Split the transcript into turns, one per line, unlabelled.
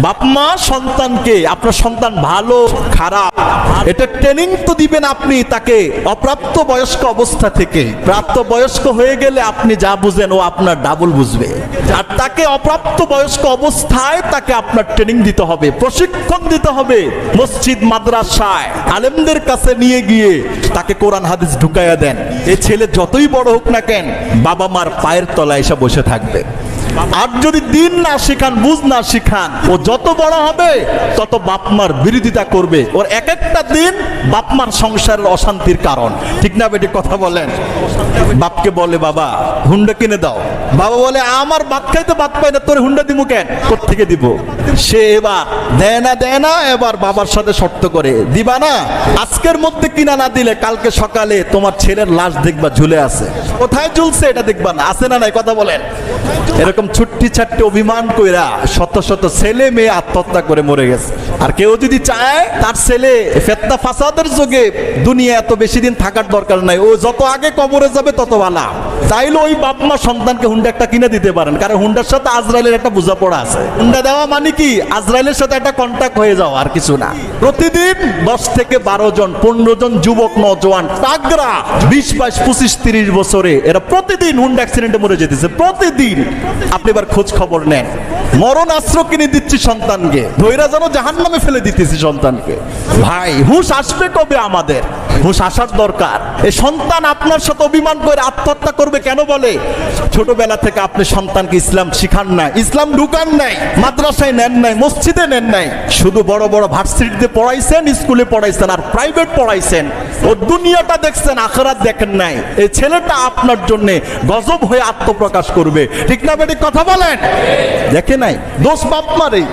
বাপ মা সন্তানকে, আপনার সন্তান ভালো খারাপ এটা ট্রেনিং তো দিবেন আপনি তাকে অপ্রাপ্ত বয়স্ক অবস্থা থেকে। প্রাপ্ত বয়স্ক হয়ে গেলে আপনি যা বুঝেন ও আপনার ডাবল বুঝবে। আর তাকে অপ্রাপ্ত বয়স্ক অবস্থায় তাকে আপনার ট্রেনিং দিতে হবে, প্রশিক্ষণ দিতে হবে। মসজিদ মাদ্রাসায় আলেমদের কাছে নিয়ে গিয়ে তাকে কোরআন হাদিস ঢুকাইয়া দেন। এই ছেলে যতই বড় হোক না কেন বাবা মার পায়ের তলায় এসে বসে থাকবে। আর যদি দিন না শিখান, বুঝ না শিখান, ও যত বড় হবে তত বাপমার বিরোধিতা করবে। ওর এক একটা দিন বাপমার সংসারের অশান্তির কারণ। ঠিক না বেটি কথা বলেন? বাপকে বলে বাবা হুন্ডা কিনে দাও, বাবা বলে আমার ভাত খাইতে ভাত পাই না, তোর হুন্ডা দিমু কেন, কোত্থেকে দিব? সে এবার দেয় না, এবার বাবার সাথে শর্ত করে দিবা না, আজকের মধ্যে কিনা না দিলে কালকে সকালে তোমার ছেলের লাশ দেখবা ঝুলে আছে। কোথায় ঝুলছে এটা দেখবা না, আছে না নাই কথা বলেন? এরকম ছুট্টি ছাট্টি অভিমান কইরা শত শত ছেলে মেয়ে আত্মহত্যা করে মরে গেছে। আর কেউ যদি চায় তার ছেলে ফেতনা ফাসাদের যুগে দুনিয়া এত বেশি দিন থাকার দরকার নাই, ও যত আগে কবরে যাবে তত ভালো, তাইলে ওই বাপ মা সন্তানকে হুন্ডা একটা কিনে দিতে পারেন। কারণ হুন্ডার সাথে আজরাইলের একটা বোঝাপড়া আছে। হুন্ডা দেওয়া মানে কি আজরাইলের সাথে একটা কন্টাক্ট হয়ে যাওয়া, আর কিছু না। প্রতিদিন 10 থেকে 12 জন 15 জন যুবক নওজোয়ান তাগরা 20, 22, 25, 30 বছরে এরা প্রতিদিন হুন্ডা অ্যাক্সিডেন্টে মরে যেতেছে প্রতিদিন। আপনি এবার খোঁজ খবর নেন। মরণ আশ্রয় কিনে দিচ্ছি সন্তানকে, ধৈরা যেন জাহান্নামে ফেলে দিতেছি সন্তানকে। ভাই হুঁশ আসবে কবে? আমাদের হুঁশ আসার দরকার। এই সন্তান আপনার সাথে অভিমান করে আত্মহত্যা করবে কেন বলে? ছোটবেলা থেকে আপনি সন্তানকে ইসলাম শিখান নাই, ইসলাম ঢুকান নাই, মাদ্রাসায় নেন নাই, মসজিদে নেন নাই, শুধু বড় বড় ভার্সিটিতে পড়াইছেন, স্কুলে পড়াইছেন আর প্রাইভেট পড়াইছেন। ও দুনিয়াটা দেখছেন, আখিরাত দেখেন নাই। এই ছেলেটা আপনার জন্য গজব হয়ে আত্মপ্রকাশ করবে। ঠিক না বেটি কথা বলেন? দেখে নাই, দোষ বাপ মারে।